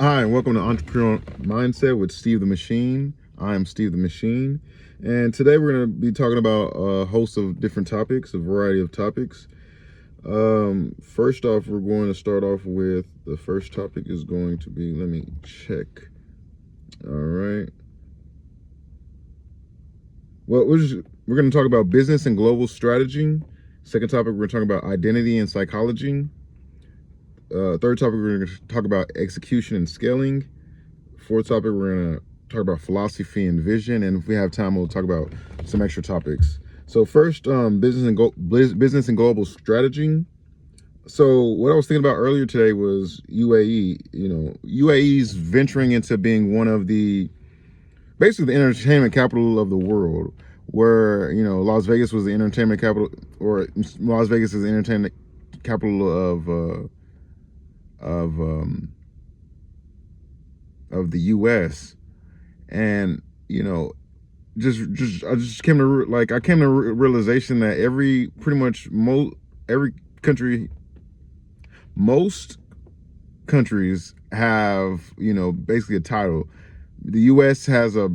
Hi, and welcome to Entrepreneur Mindset with Steve the Machine. I am Steve the Machine, and today we're going to be talking about a host of different topics, a variety of topics. First off, we're going to start off with the first topic is going to be, let me check. All right. Well, we're going to talk about business and global strategy. Second topic, we're going to talk about identity and psychology. Third topic, we're going to talk about execution and scaling. Fourth topic, we're going to talk about philosophy and vision. And if we have time, we'll talk about some extra topics. So first, business and global strategy. So what I was thinking about earlier today was UAE. UAE's venturing into being one of basically the entertainment capital of the world, where, Las Vegas was the entertainment capital, or Las Vegas is the entertainment capital of the U.S. And I just came to realization that most countries have, basically a title. The U.S. has our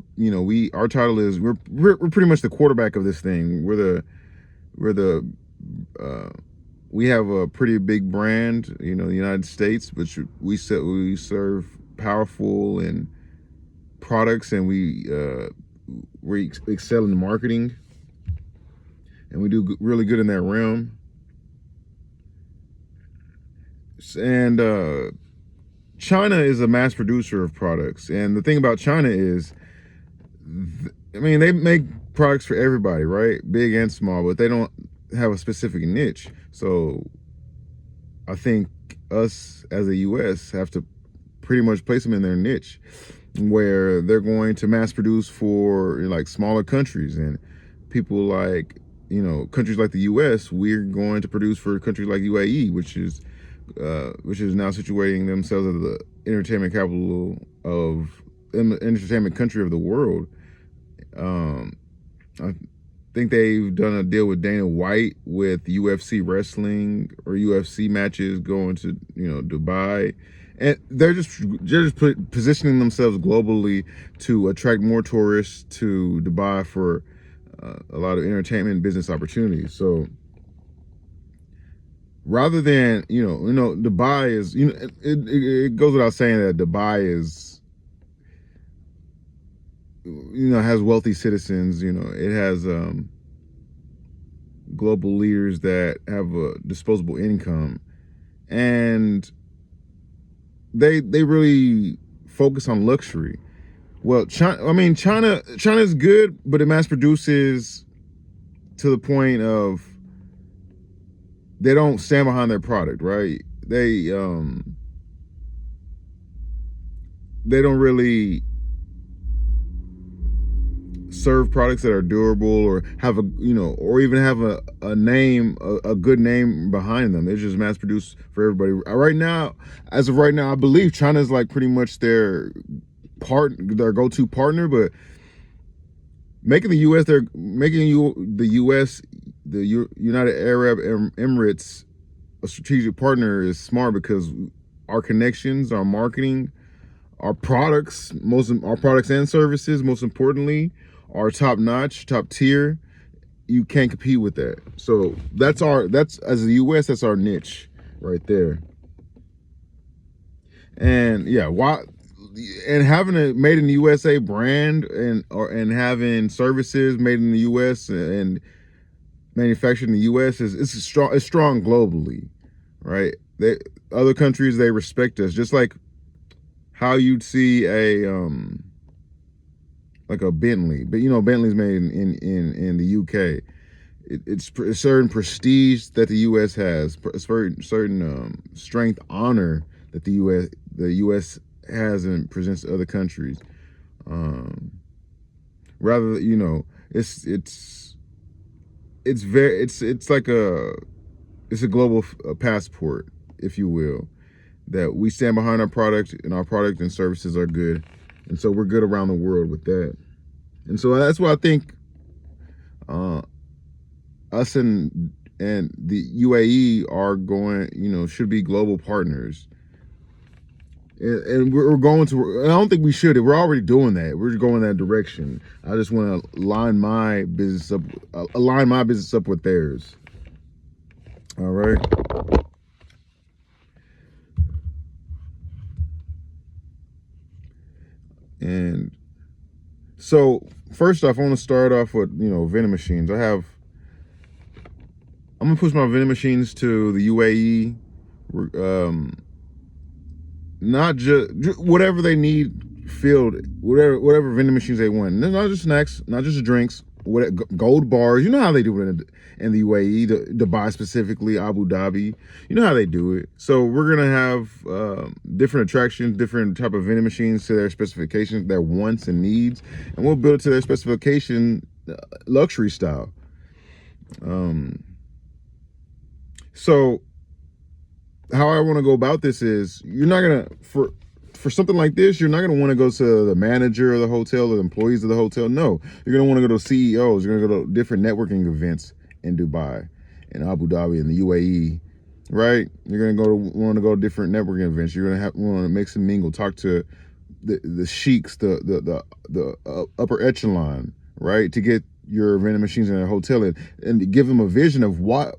title is we're pretty much the quarterback of this thing. We have a pretty big brand, the United States, which we serve powerful and products, and we excel in marketing, and we do really good in that realm. And China is a mass producer of products, and the thing about China is, they make products for everybody, right? Big and small, but they don't have a specific niche. So I think us as a U.S. have to pretty much place them in their niche, where they're going to mass produce for like smaller countries, and people like, countries like the U.S. We're going to produce for countries like UAE, which is now situating themselves as the entertainment capital of entertainment country of the world. I think they've done a deal with Dana White with UFC wrestling or UFC matches going to Dubai, and they're just positioning themselves globally to attract more tourists to Dubai for a lot of entertainment and business opportunities. So rather than Dubai is, it goes without saying that Dubai is, has wealthy citizens. It has global leaders that have a disposable income, and they really focus on luxury. Well, China is good, but it mass produces to the point of they don't stand behind their product, right? They don't really serve products that are durable or have or even have a name, a good name behind them. They just mass produce for everybody. As of right now, I believe China is like pretty much their go-to partner, but making the U.S. the United Arab Emirates a strategic partner is smart, because our connections, our marketing, our products and services, most importantly, are top notch, top tier. You can't compete with that. So that's as the U.S. that's our niche right there. And yeah, having a made in the USA brand, and having services made in the U.S. and manufactured in the U.S. is strong globally, right? Other countries, they respect us, just like how you'd see like a Bentley, but Bentley's made in the UK. It's a certain prestige that the U.S. has, a certain strength, honor that the U.S. has and presents to other countries. Rather, it's like it's a global passport, if you will, that we stand behind our product, and our product and services are good, and so we're good around the world with that. And so that's why I think us and the UAE are going, should be global partners. and we're going to. I don't think we should. We're already doing that. We're going that direction. I just want to align my business up with theirs. All right. And so first off, I want to start off with vending machines. I'm gonna push my vending machines to the UAE. Not just whatever they need filled, whatever vending machines they want. Not just snacks, not just drinks. Gold bars. You know how they do it in the UAE, Dubai specifically, Abu Dhabi. You know how they do it. So we're gonna have different attractions, different type of vending machines to their specifications, their wants and needs, and we'll build it to their specification, luxury style. So how I want to go about this is, you're not gonna for something like this, you're not gonna want to go to the manager of the hotel or the employees of the hotel. No, you're gonna want to go to CEOs. You're gonna go to different networking events in Dubai, in Abu Dhabi, in the UAE, right? You're gonna want to go to different networking events. You're gonna want to mix and mingle, talk to the sheiks, the upper echelon, right, to get your vending machines in a hotel and to give them a vision of what.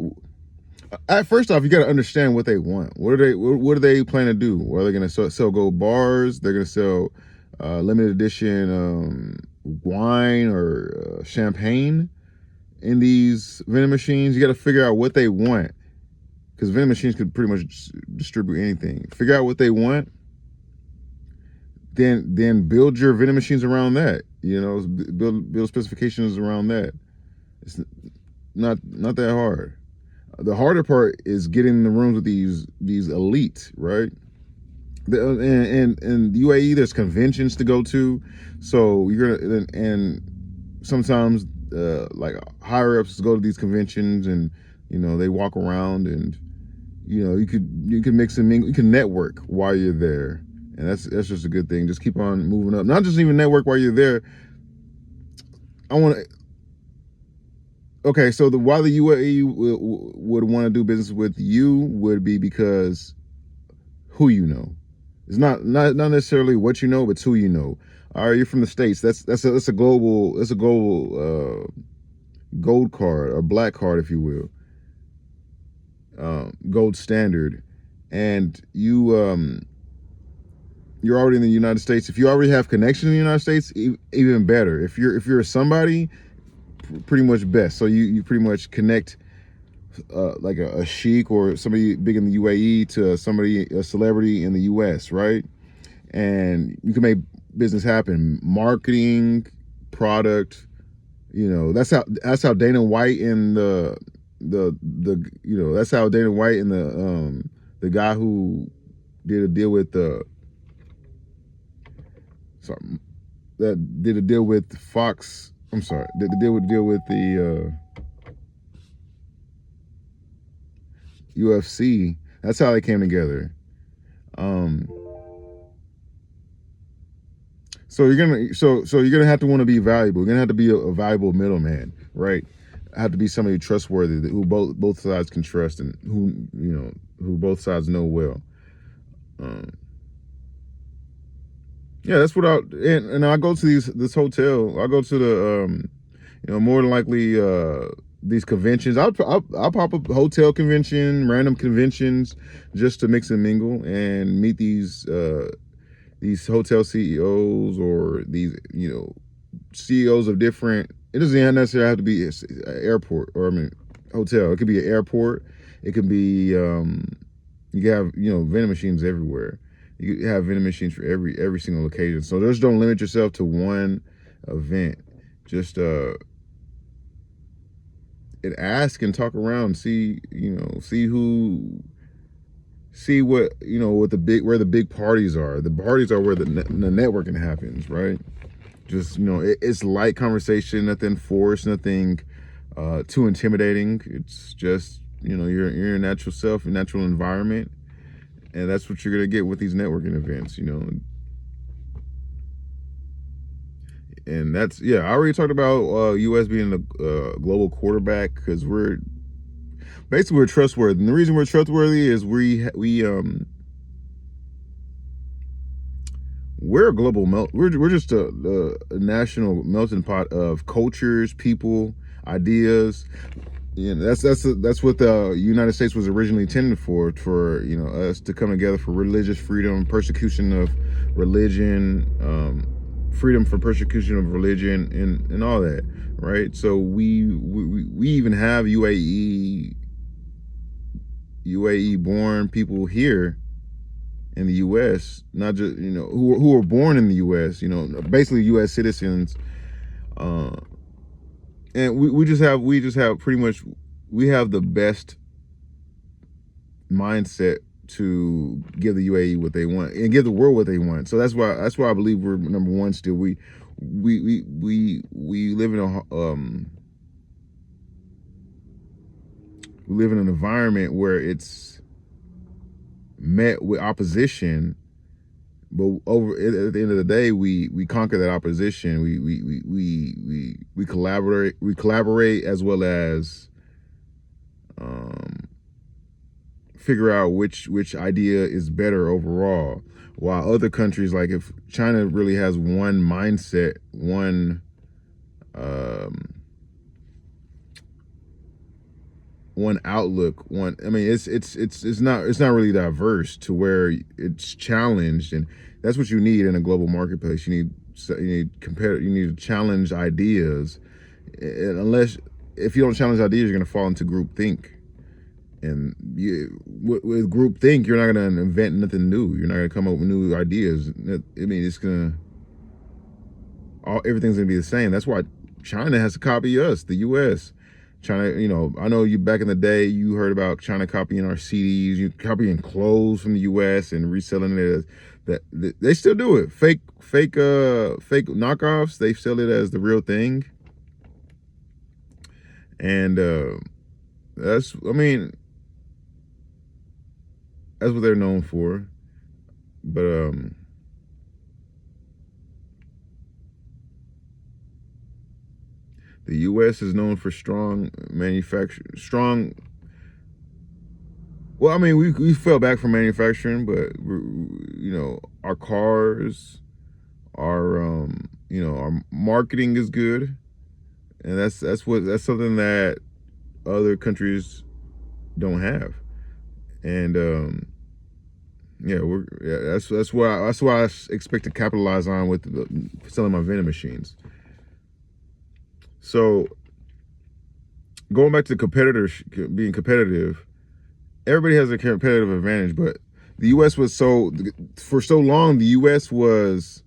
First off, you got to understand what they want. What do they plan to do? Are they going to sell gold bars? They're going to sell limited edition wine or champagne in these vending machines. You got to figure out what they want, because vending machines could pretty much distribute anything. Figure out what they want, then build your vending machines around that. Build specifications around that. It's not that hard. The harder part is getting in the rooms with these elites, right? And the UAE, there's conventions to go to, so you're gonna, and sometimes like higher ups go to these conventions, and they walk around, and you can mix and mingle, you can network while you're there, and that's just a good thing. Just keep on moving up. Not just even network while you're there. Okay, so why the UAE would want to do business with you would be because who you know. It's not necessarily what you know, but it's who you know. All right, you're from the States. That's a global gold card, or black card, if you will, gold standard, and you're already in the United States. If you already have connection in the United States, even better. If you're somebody, pretty much best. So you pretty much connect like a sheik or somebody big in the UAE to a celebrity in the US, right? And you can make business happen. Marketing, product, that's how Dana White and that's how Dana White and the guy who did a deal with did a deal with Fox. I'm sorry, did the deal with the UFC. That's how they came together. So you're gonna have to want to be valuable. You're gonna have to be a valuable middleman, right? Have to be somebody trustworthy, who both sides can trust, and who both sides know well. Yeah, that's what and I go to this hotel. I go to the more than likely these conventions. I'll pop up hotel convention, random conventions, just to mix and mingle and meet these hotel CEOs, or these CEOs of different. It doesn't necessarily have to be an airport, or hotel. It could be an airport. It could be you can have vending machines everywhere. You have vending machines for every single occasion. So just don't limit yourself to one event. Just ask and talk around. See what what where the big parties are. The parties are where the networking happens, right? Just it's light conversation, nothing forced, nothing too intimidating. It's just your natural self, your natural environment. And that's what you're going to get with these networking events, And that's, I already talked about U.S. being a global quarterback, because we're trustworthy. And the reason we're trustworthy is we we're a global melt. We're just a national melting pot of cultures, people, ideas. That's what the United States was originally intended for us to come together for religious freedom, persecution of religion, freedom from persecution of religion, and all that, right? So we even have UAE born people here in the U.S., not just who were born in the U.S., basically U.S. citizens, and we just have pretty much, we have the best mindset to give the UAE what they want and give the world what they want. So that's why I believe we're number one still. We live in we live in an environment where it's met with opposition, but at the end of the day, we conquer that opposition. We collaborate as well as figure out which idea is better overall. While other countries, like if China really has one mindset, one outlook, it's not really diverse to where it's challenged, and that's what you need in a global marketplace. You need to challenge ideas, and if you don't challenge ideas, you're going to fall into groupthink. And with groupthink, you're not going to invent nothing new. You're not going to come up with new ideas. Everything's going to be the same. That's why China has to copy us, the U.S. China, I know you back in the day, you heard about China copying our CDs, you copying clothes from the U.S. and reselling it as that. They still do it. Fake knockoffs. They sell it as the real thing. And that's what they're known for. But the U.S. is known for strong manufacturing. Well, we fell back from manufacturing, but our cars, our marketing is good, and that's something that other countries don't have. And that's why I expect to capitalize on with selling my vending machines. So going back to competitors being competitive, everybody has a competitive advantage, but the U.S. was for so long. The U.S. was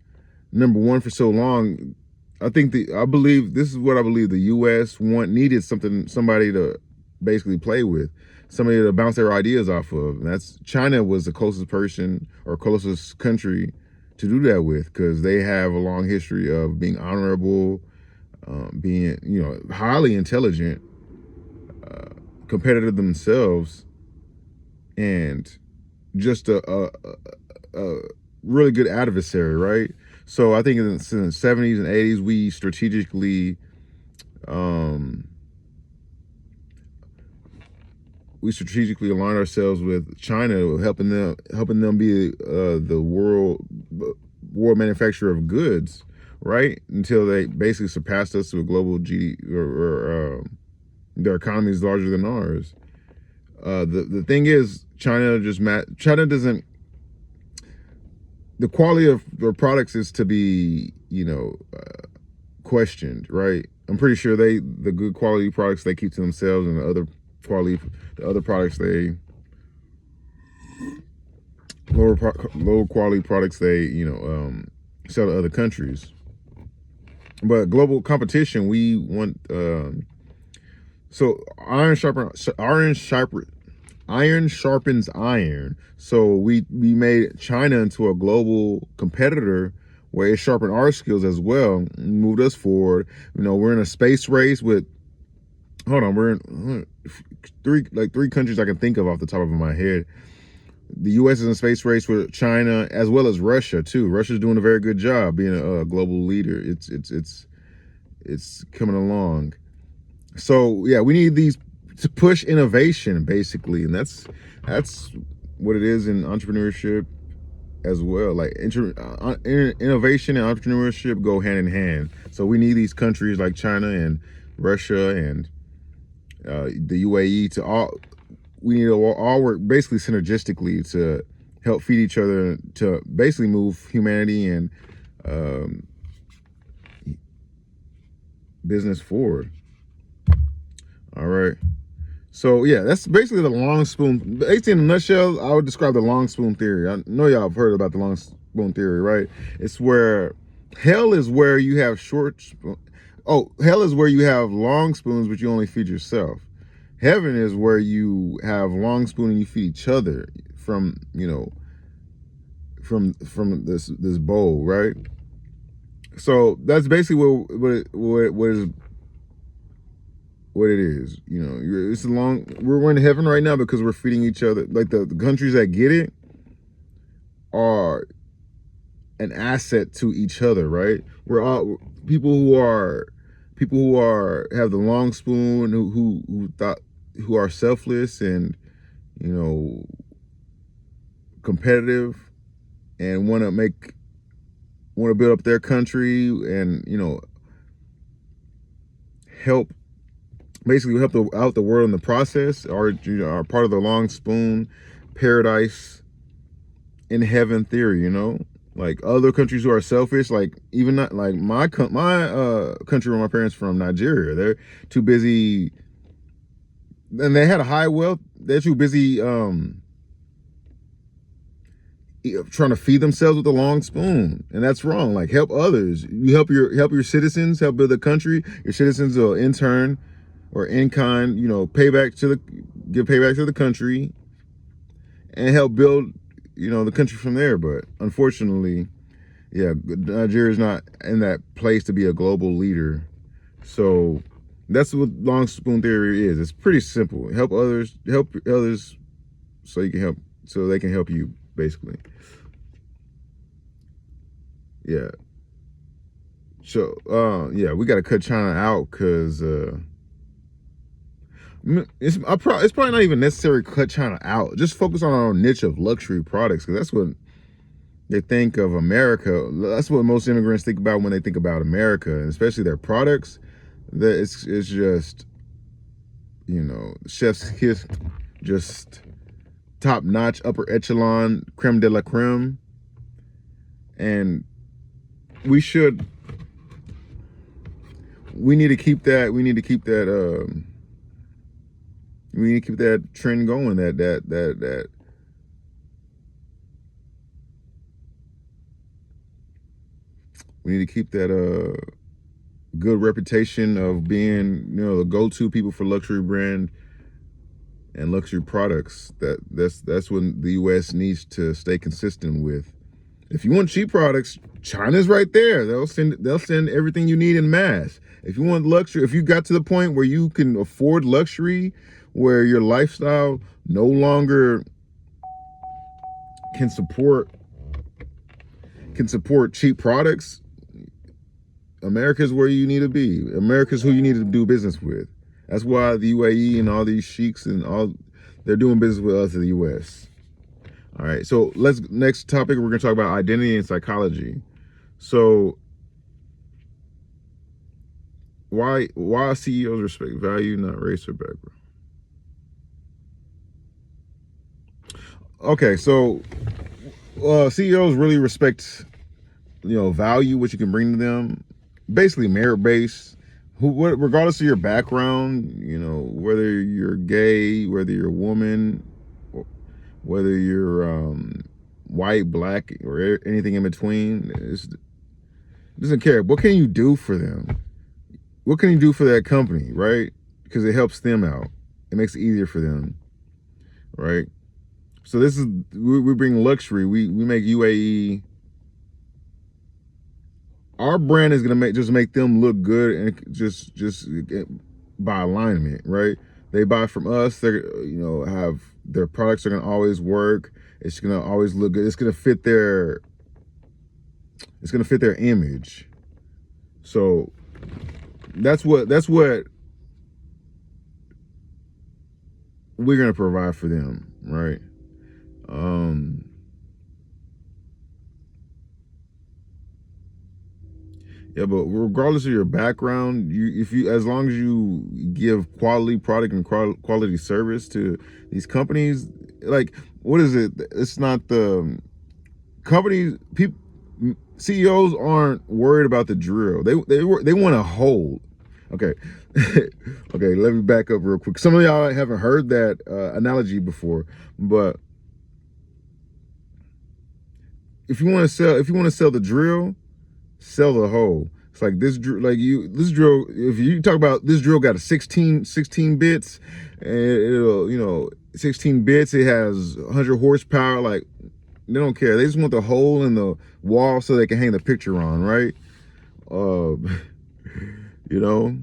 number one for so long. I believe this is what I believe. The U.S. needed somebody to basically play with, somebody to bounce their ideas off of. And China was the closest person or closest country to do that with, because they have a long history of being honorable, being highly intelligent, competitive themselves, and just a really good adversary, right? So I think in the 70s and 80s, we strategically aligned ourselves with China, helping them be the world manufacturer of goods, right? Until they basically surpassed us to a global GDP, or their economy is larger than ours. The thing is, China doesn't. The quality of their products is to be, questioned, right? I'm pretty sure the good quality products they keep to themselves, and the other products lower quality products they sell to other countries. But global competition, we want so iron sharpens iron. So we made China into a global competitor where it sharpened our skills as well, moved us forward. We're in a space race with, we're in three countries I can think of off the top of my head. The U.S. is in a space race with China as well as Russia too. Russia's doing a very good job being a global leader. It's coming along. So yeah, we need these to push innovation basically, and that's what it is in entrepreneurship. as well. Like innovation and entrepreneurship go hand in hand. So we need these countries like China and Russia and the UAE to all. We need to all work basically synergistically to help feed each other to basically move humanity and um, business forward. All right. So yeah, that's basically the long spoon. Basically, in a nutshell, I would describe the long spoon theory. I know y'all have heard about the long spoon theory, right? It's where hell is where you have short. Oh, hell is where you have long spoons, but you only feed yourself. Heaven is where you have long spoon and you feed each other from from this bowl, right? So that's basically what it is. It's a long. We're in heaven right now because we're feeding each other. Like the countries that get it are an asset to each other, right? We're all people who are have the long spoon who are selfless and competitive and want to build up their country and help out the world in the process are part of the long spoon paradise in heaven theory. Like other countries who are selfish, like even not like my country where my parents from, Nigeria, they're too busy, and they had a high wealth. They're too busy trying to feed themselves with a long spoon, and that's wrong. Like help others. You help your citizens, help build the country. Your citizens will in turn or in kind, give payback to the country and help build the country from there. But unfortunately, yeah, Nigeria's not in that place to be a global leader. So that's what long spoon theory is. It's pretty simple. Help others so they can help you, basically. Yeah. So yeah, we got to cut China out because it's probably not even necessary to cut China out. Just focus on our niche of luxury products, because that's what they think of America. That's what most immigrants think about when they think about America, and especially their products. That it's just chef's kiss, just top notch, upper echelon, creme de la creme, and we need to keep that. We need to keep that. We need to keep that trend going. That we need to keep that good reputation of being the go-to people for luxury brand and luxury products. That's what the U.S. needs to stay consistent with. If you want cheap products, China's right there. They'll send everything you need in mass. If you want luxury, if you got to the point where you can afford luxury, where your lifestyle no longer can support cheap products, America's where you need to be. America's who you need to do business with. That's why the UAE and all these sheiks and all, they're doing business with us in the US. All right, so next topic, we're gonna talk about identity and psychology. So why CEOs respect value, not race or background? Okay, so CEOs really respect value, what you can bring to them, basically merit based. Regardless of your background, whether you're gay, whether you're a woman, whether you're white, black, or anything in between, it doesn't care. What can you do for them? What can you do for that company, right? Because it helps them out. It makes it easier for them, right? So we bring luxury. We make UAE. Our brand is gonna make them look good, and just by alignment, right? They buy from us. They're have their products are gonna always work. It's gonna always look good. It's gonna fit their image. So that's what we're gonna provide for them, right? Yeah, but regardless of your background, as long as you give quality product and quality service to these companies, like what is it? It's not the companies. People, CEOs aren't worried about the drill. They want to hold. Okay, okay. Let me back up real quick. Some of y'all haven't heard that analogy before, but if you want to sell the drill, sell the hole. It's like this drill. If you talk about this drill, got a 16 bits, and it'll 16 bits. It has 100 horsepower. Like they don't care. They just want the hole in the wall so they can hang the picture on, right? Uh, you know,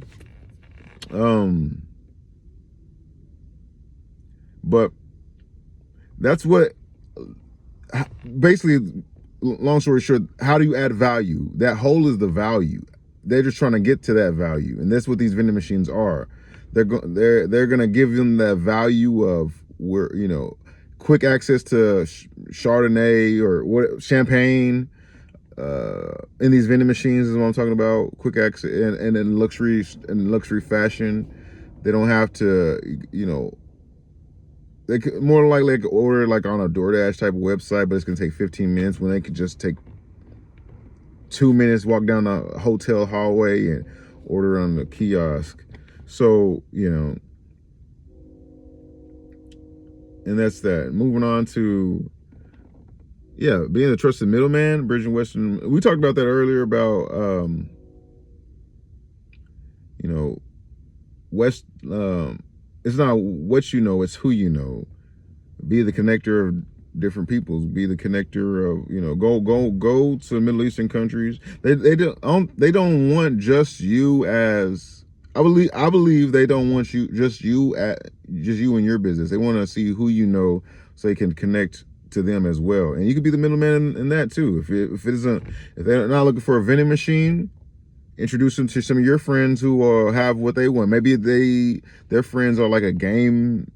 but that's what basically. Long story short, how do you add value? That hole is the value. They're just trying to get to that value, and that's what these vending machines are. They're gonna give them that value of where quick access to Chardonnay or what champagne in these vending machines is what I'm talking about. Quick access and in luxury fashion. They don't have to they could more likely order like on a DoorDash type of website, but it's gonna take 15 minutes when they could just take 2 minutes, walk down the hotel hallway and order on the kiosk. So, and that's that. Moving on to being a trusted middleman, bridging Western. We talked about that earlier about West it's not what you know, it's who you know. Be the connector of different peoples. Be the connector of go to Middle Eastern countries. They don't want just you as I believe they don't want just you and your business. They want to see who you know so they can connect to them as well. And you could be the middleman in that too. If they're not looking for a vending machine, introduce them to some of your friends who have what they want. Maybe their friends are like a game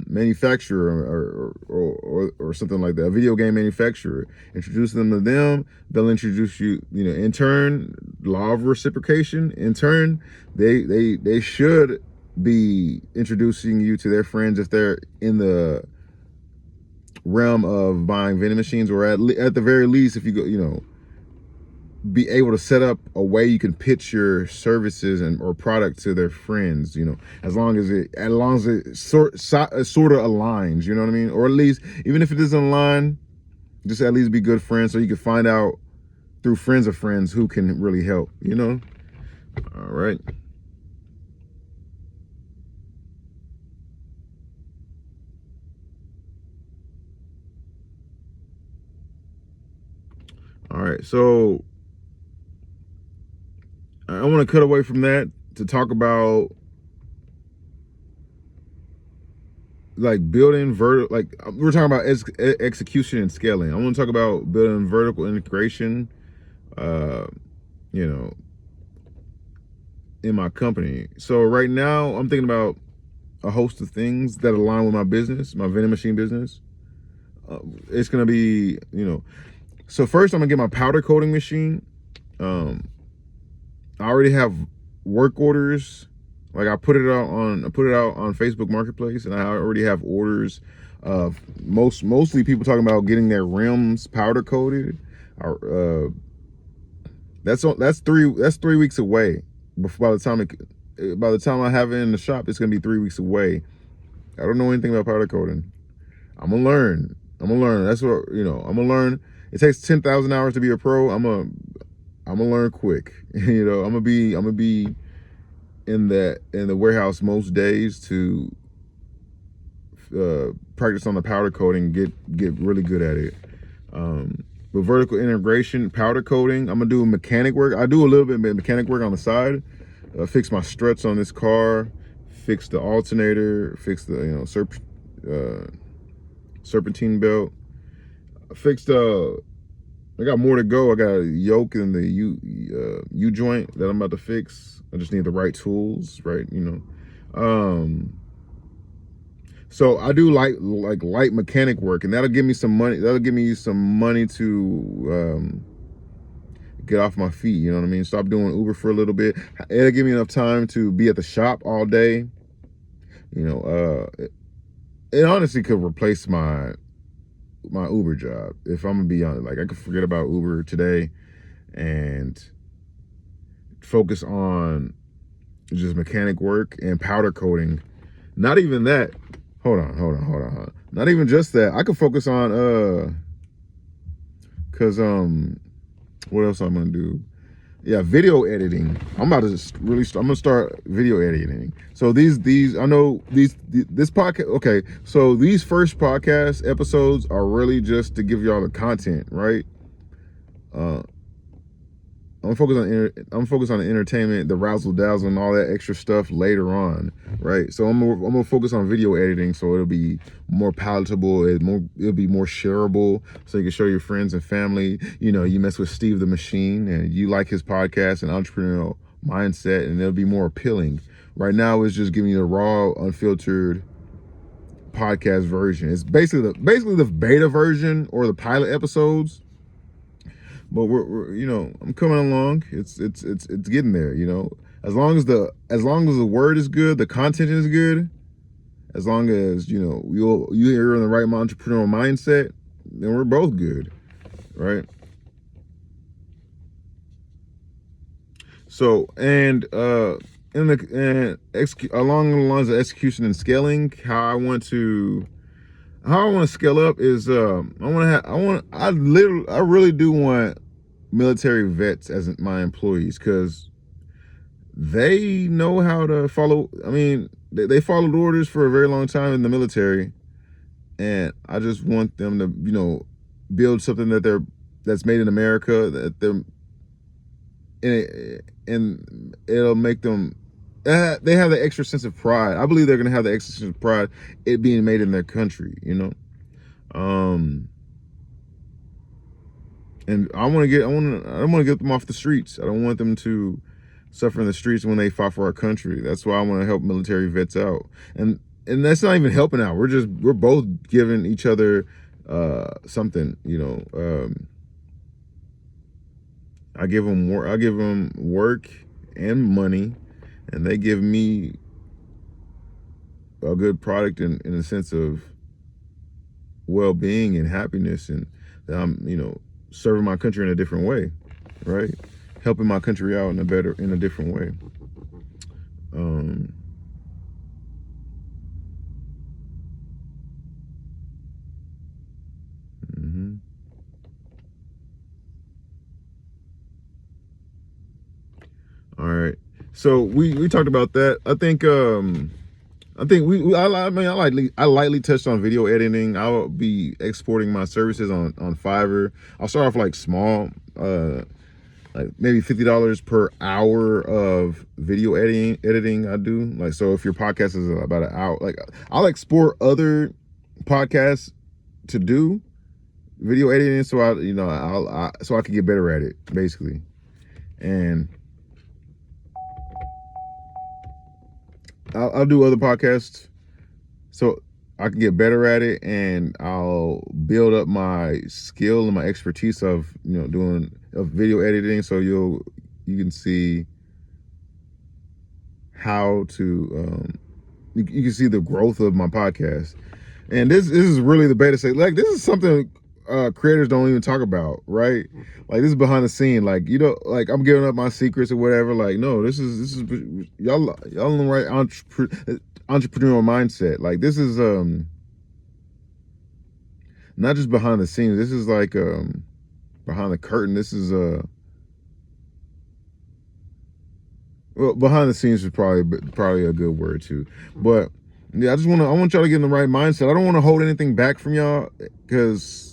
manufacturer or something like that, a video game manufacturer. Introduce them to them. They'll introduce you. In turn, law of reciprocation. In turn, they should be introducing you to their friends if they're in the realm of buying vending machines, or at the very least, if you go, be able to set up a way you can pitch your services or product to their friends, as long as it sort of aligns, you know what I mean? Or at least, even if it doesn't align, just at least be good friends so you can find out through friends of friends who can really help, All right. All right. So I want to cut away from that to talk about like building like we're talking about execution and scaling. I want to talk about building vertical integration, in my company. So right now I'm thinking about a host of things that align with my business, my vending machine business. It's going to be, so first I'm gonna get my powder coating machine. I already have work orders. Like I put it out on Facebook Marketplace, and I already have orders of mostly people talking about getting their rims powder coated. That's 3 weeks away. By the time I have it in the shop, it's gonna be 3 weeks away. I don't know anything about powder coating. I'm gonna learn. That's what I'm gonna learn. It takes 10,000 hours to be a pro. I'm gonna learn quick. I'm gonna be in the warehouse most days to practice on the powder coating, get really good at it. With vertical integration, powder coating, I'm gonna do mechanic work. I do a little bit of mechanic work on the side. Fix my struts on this car, fix the alternator, fix the serpentine belt. I got more to go. I got a yoke in the U joint that I'm about to fix. I just need the right tools, right? So I do light mechanic work, and that'll give me some money. That'll give me some money to get off my feet. You know what I mean? Stop doing Uber for a little bit. It'll give me enough time to be at the shop all day. You know, it honestly could replace my Uber job, if I'm gonna be honest. Like, I could forget about Uber today and focus on just mechanic work and powder coating. Not even that. Hold on. Not even just that. I could focus on cause what else I'm gonna do? Yeah, video editing. I'm gonna start video editing. So this podcast, okay, so these first podcast episodes are really just to give y'all the content, right? I'm focused on the entertainment, the razzle dazzle, and all that extra stuff later on, right? So I'm gonna focus on video editing, so it'll be more palatable, it'll be more shareable, so you can show your friends and family. You know, you mess with Steve the Machine, and you like his podcast and entrepreneurial mindset, and it'll be more appealing. Right now, it's just giving you the raw, unfiltered podcast version. It's basically the beta version or the pilot episodes. But we're you know, I'm coming along. It's getting there, you know. As long as the word is good, the content is good, as long as, you know, you're in the right entrepreneurial mindset, then we're both good, right? So, and along the lines of execution and scaling, how I want to scale up is I really do want military vets as my employees, because they know how to follow. I mean, they followed orders for a very long time in the military, and I just want them to, you know, build something that's made in America, that they're and it'll make them. They have the extra sense of pride. I believe they're gonna have the extra sense of pride, it being made in their country, you know. And I want to get them off the streets. I don't want them to suffer in the streets when they fight for our country. That's why I want to help military vets out. And that's not even helping out. We're both giving each other something, you know. I give them work and money, and they give me a good product in a sense of well-being and happiness, and that I'm, you know, serving my country in a different way, right? Helping my country out in a different way. All right. So we talked about that. I think I lightly touched on video editing. I'll be exporting my services on Fiverr. I'll start off like small, like maybe $50 per hour of video editing I do. Like, so if your podcast is about an hour, like, I'll export other podcasts to do video editing, so I can get better at it, basically. And I'll do other podcasts so I can get better at it, and I'll build up my skill and my expertise of, you know, doing video editing. So you can see how to you can see the growth of my podcast. And this is really the beta stage. Like, this is something creators don't even talk about, right? Like, this is behind the scene. Like, you know, like, I'm giving up my secrets or whatever. Like, no, this is y'all in the right entrepreneurial mindset. Like, this is not just behind the scenes. This is like behind the curtain. This is well, behind the scenes is probably a good word too. But yeah, I want y'all to get in the right mindset. I don't want to hold anything back from y'all, because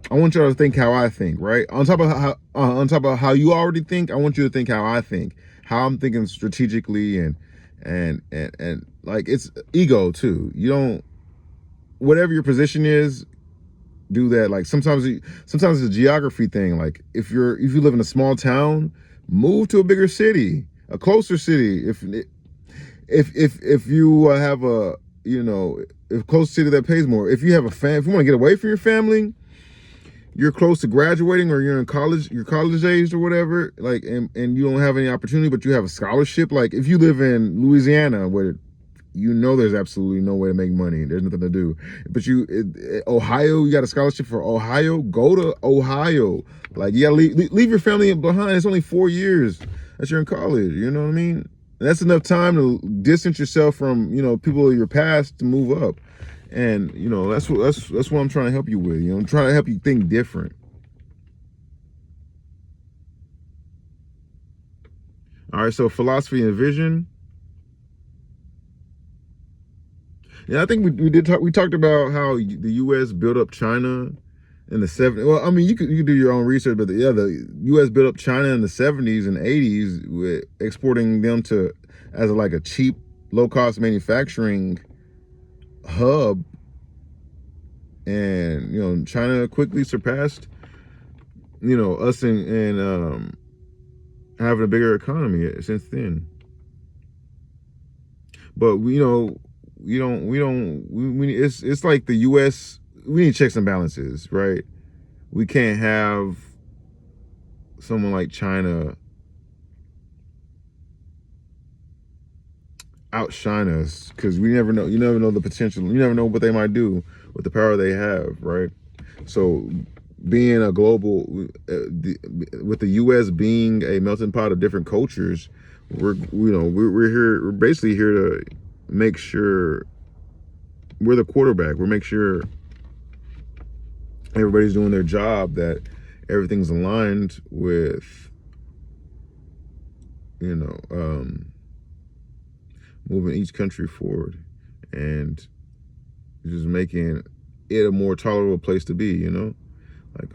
I want y'all to think how I think, right? On top of how you already think, I want you to think how I think, how I'm thinking strategically, and like, it's ego too. You don't, whatever your position is, do that. Like, sometimes it's a geography thing. Like, if you live in a small town, move to a bigger city, a closer city. If you have a, you know, if close city that pays more. If you have if you want to get away from your family, you're close to graduating or you're in college, you're college aged or whatever, like, and you don't have any opportunity, but you have a scholarship. Like if you live in Louisiana where you know there's absolutely no way to make money, there's nothing to do, but Ohio, you got a scholarship for Ohio, go to Ohio. Like you gotta leave your family behind. It's only 4 years that you're in college, you know what I mean? And that's enough time to distance yourself from, you know, people of your past to move up. And you know, that's what I'm trying to help you with. You know, I'm trying to help you think different. All right, so philosophy and vision. Yeah, I think we did talk. We talked about how the U.S. built up China in the 70s. Well, I mean, you could do your own research, but the U.S. built up China in the 70s and 80s, with exporting them to as like a cheap, low cost manufacturing hub. And you know, China quickly surpassed, you know, us in having a bigger economy since then. But we, you know, it's like the U.S. We need checks and balances, right? We can't have someone like China outshine us, because we never know. You never know the potential. You never know what they might do with the power they have, right? So being a global, with the U.S. being a melting pot of different cultures, we're here. We're basically here to make sure we're the quarterback. We're make sure everybody's doing their job, that everything's aligned with, you know, moving each country forward and just making it a more tolerable place to be, you know, like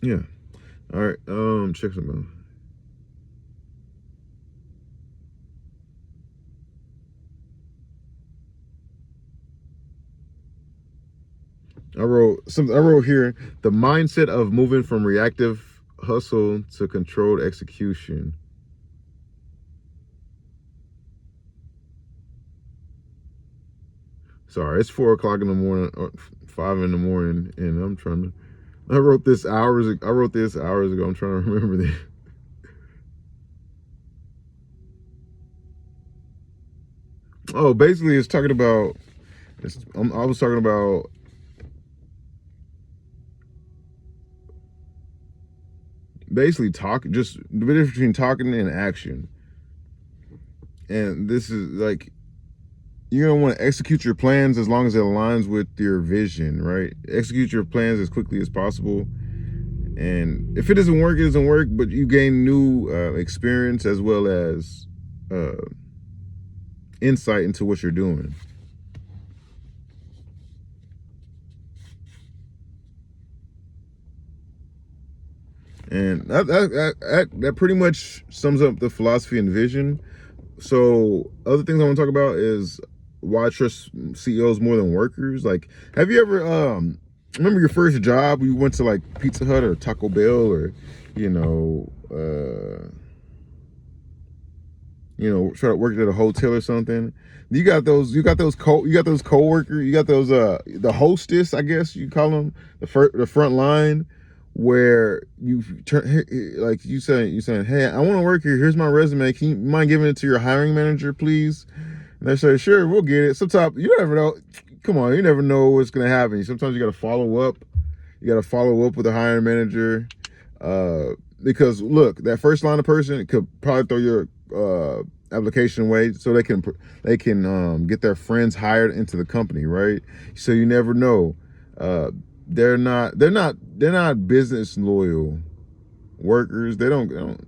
yeah. All right, check some out. I wrote here, the mindset of moving from reactive hustle to controlled execution. Sorry, it's 4 o'clock in the morning, or 5 in the morning, and I'm trying to. I wrote this hours ago. I'm trying to remember this. Oh, basically, it's talking about. I was talking about basically just the difference between talking and action. And this is like, you're gonna want to execute your plans as long as it aligns with your vision, right? Execute your plans as quickly as possible. And if it doesn't work, it doesn't work, but you gain new experience as well as insight into what you're doing. And that pretty much sums up the philosophy and vision. So other things I want to talk about is why I trust CEOs more than workers. Like, have you ever remember your first job? You went to like Pizza Hut or Taco Bell, or you know, started working at a hotel or something. You got those coworkers, you got those the hostess, I guess you call them, the front line, where you turn, like you saying, hey, I want to work here. Here's my resume. Can you mind giving it to your hiring manager, please? And they say, sure, we'll get it. Sometimes you never know. Come on, you never know what's gonna happen. Sometimes you got to follow up. You got to follow up with the hiring manager, because look, that first line of person could probably throw your application away, so they can get their friends hired into the company, right? So you never know. They're not business loyal workers. They don't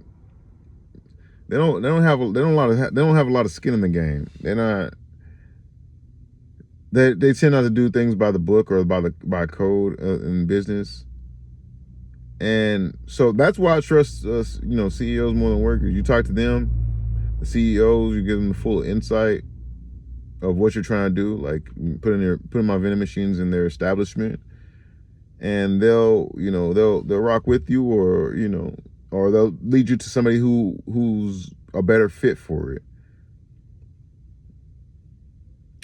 have a lot of skin in the game. They're not. They tend not to do things by the book or by code in business. And so that's why I trust CEOs more than workers. You talk to them, the CEOs, you give them the full insight of what you're trying to do, like putting my vending machines in their establishment, and they'll rock with you, or they'll lead you to somebody who's a better fit for it.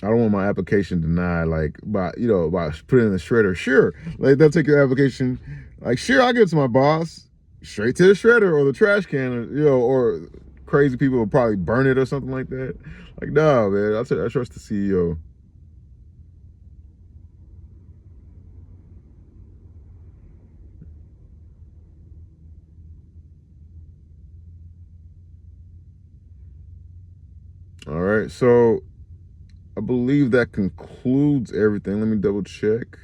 I don't want my application denied, like by by putting in the shredder. Sure, like they'll take your application. Like sure, I'll give it to my boss, straight to the shredder or the trash can, or crazy people will probably burn it or something like that. Like nah, man, I trust the CEO. All right, so I believe that concludes everything. Let me double check.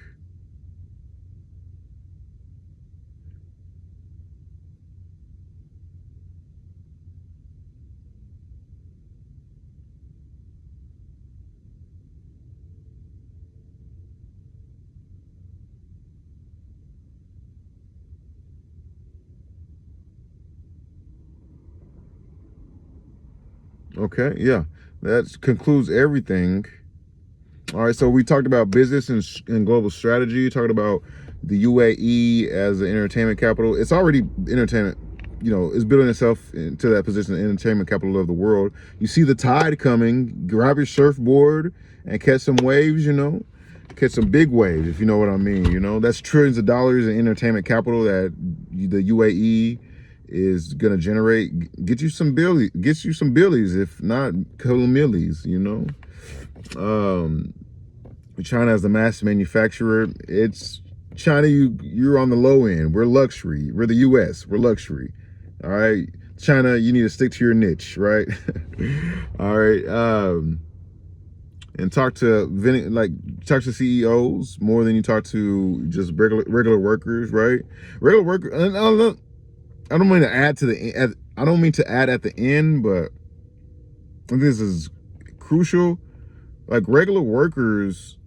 Okay, yeah, that concludes everything. All right, so we talked about business and global strategy. Talked about the UAE as the entertainment capital. It's already entertainment. It's building itself into that position, the entertainment capital of the world. You see the tide coming. Grab your surfboard and catch some waves. Catch some big waves, if you know what I mean. That's trillions of dollars in entertainment capital that the UAE is gonna generate. Get you some billies, if not couple millies. Um, China as the mass manufacturer, it's China. You're on the low end. We're luxury. We're the U.S. We're luxury. All right, China. You need to stick to your niche, right? All right. And talk to CEOs more than you talk to just regular workers, right? Regular workers. I don't mean to add to the. I don't mean to add at the end, but this is crucial. Like regular workers,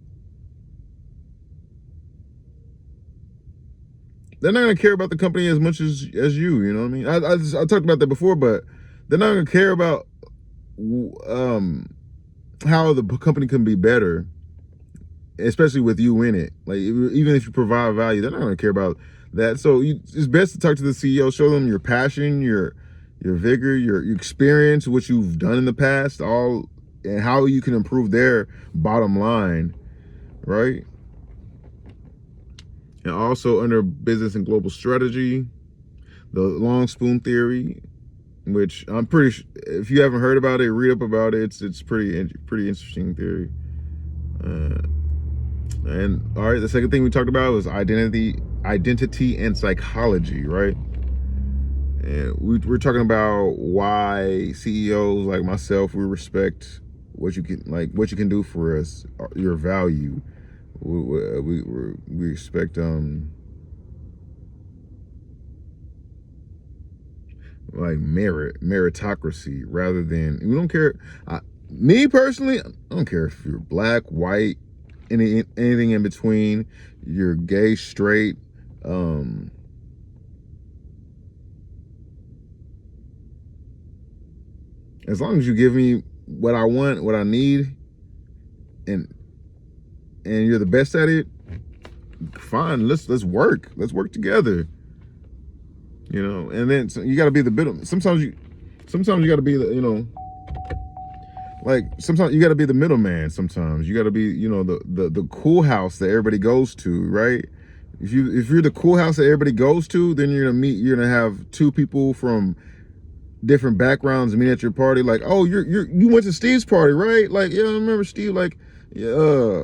they're not gonna care about the company as much as you. You know what I mean? I talked about that before, but they're not gonna care about how the company can be better, especially with you in it. Like even if you provide value, they're not gonna care about that. So it's best to talk to the CEO, show them your passion, your vigor, your experience, what you've done in the past, all, and how you can improve their bottom line, right? And also under business and global strategy, the long spoon theory, which I'm pretty sure, if you haven't heard about it, read up about it. It's pretty interesting theory. And all right, the second thing we talked about was identity and psychology, right? And we're talking about why CEOs like myself, we respect what you can do for us, your value. We expect like meritocracy rather than, we don't care. Me personally, I don't care if you're black, white, anything in between. You're gay, straight. As long as you give me what I want, what I need, and you're the best at it, fine. Let's work. Let's work together. And then you got to be the middle. Sometimes you got to be the like sometimes you got to be the middleman. Sometimes you got to be the cool house that everybody goes to, right? If you're the cool house that everybody goes to, then you're gonna have two people from different backgrounds meet at your party. Like, oh, you went to Steve's party, right? Like, yeah, I remember Steve. Like, yeah.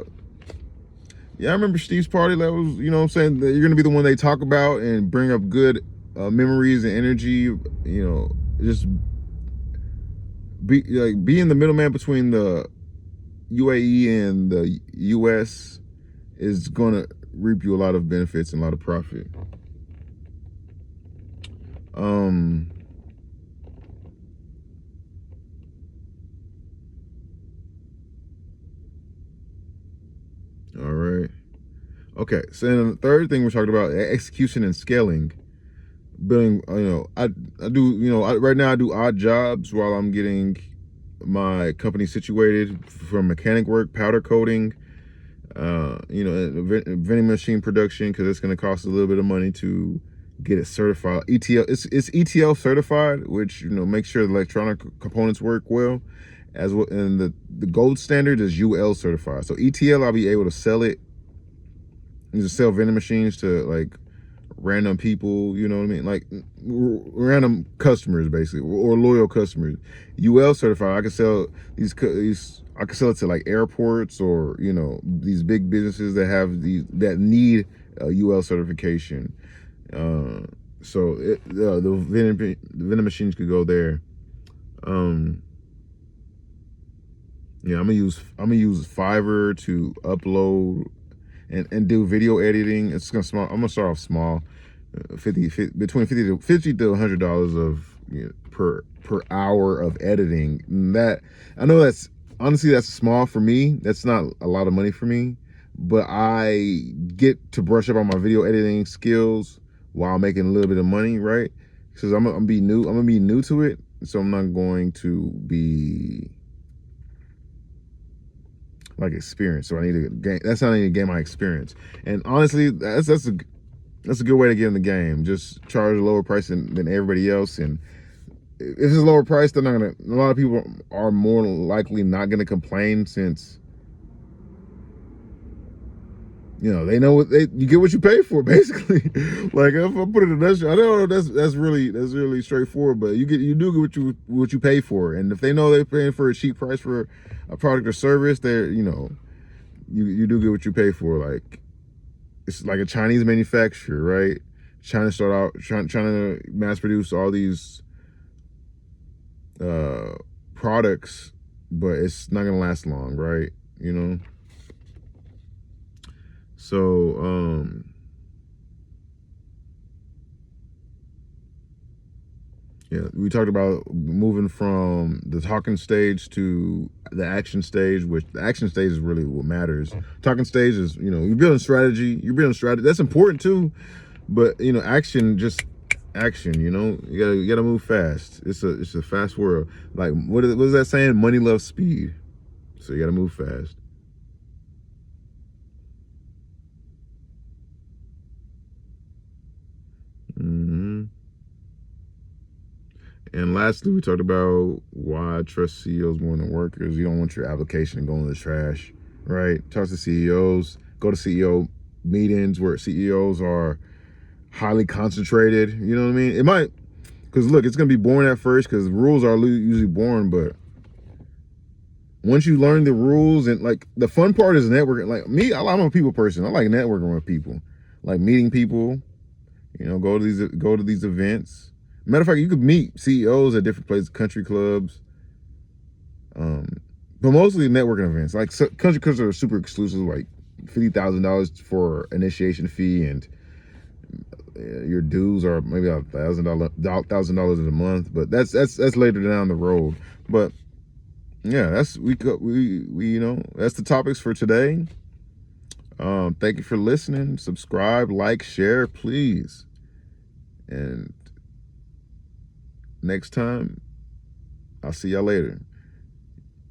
Yeah, I remember Steve's party. That was, what I'm saying, that you're gonna be the one they talk about and bring up good memories and energy. Just being the middleman between the UAE and the US is gonna reap you a lot of benefits and a lot of profit. All right. Okay, so then the third thing we're talking about, execution and scaling. Building, I do, right now I do odd jobs while I'm getting my company situated, from mechanic work, powder coating, vending machine production, because it's going to cost a little bit of money to get it certified. ETL, it's ETL certified, which makes sure the electronic components work well, as well. And the gold standard is UL certified. So ETL, I'll be able to sell it. You just sell vending machines to like random people, you know what I mean? Like random customers, basically, or loyal customers. UL certified, I can sell these. I can sell it to like airports or these big businesses that have that need UL certification. So the vending machines could go there. Yeah, I'm gonna use Fiverr to upload and do video editing. I'm gonna start off small, between $50 to $100 of per hour of editing. And that, I know that's honestly that's small for me. That's not a lot of money for me, but I get to brush up on my video editing skills while making a little bit of money, right? Because I'm gonna be new to it, so I'm not going to be like experience. So I need to gain. That's how I need to gain my experience. And honestly, that's a good way to get in the game. Just charge a lower price than everybody else. And if it's a lower price, they're not gonna. A lot of people are more likely not gonna complain, since they know you get what you pay for, basically. Like, if I put it in that, I know that's really straightforward, but you do get what you pay for. And if they know they're paying for a cheap price for a product or service, they're you do get what you pay for. Like, it's like a Chinese manufacturer, right? China start out trying to mass produce all these products, but it's not gonna last long, right? So yeah, we talked about moving from the talking stage to the action stage, which the action stage is really what matters. Talking stage is, you're building strategy. That's important too, but action, just action. You gotta move fast. It's a fast world. Like, what is that saying? Money loves speed. So you gotta move fast. And lastly, we talked about why I trust CEOs more than workers. You don't want your application going in the trash, right? Talk to CEOs, go to CEO meetings where CEOs are highly concentrated. You know what I mean? It might, because look, it's going to be boring at first because rules are usually boring, but once you learn the rules, and like the fun part is networking. Like me, I'm a people person. I like networking with people, like meeting people, go to these events. Matter of fact, you could meet CEOs at different places, country clubs, but mostly networking events. Like, country clubs are super exclusive, like $50,000 for initiation fee, and your dues are maybe $1,000 a month. But that's later down the road. But yeah, that's that's the topics for today. Thank you for listening. Subscribe, like, share, please. And next time, I'll see y'all later.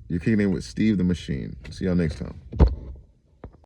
You're kicking in with Steve the Machine. See y'all next time.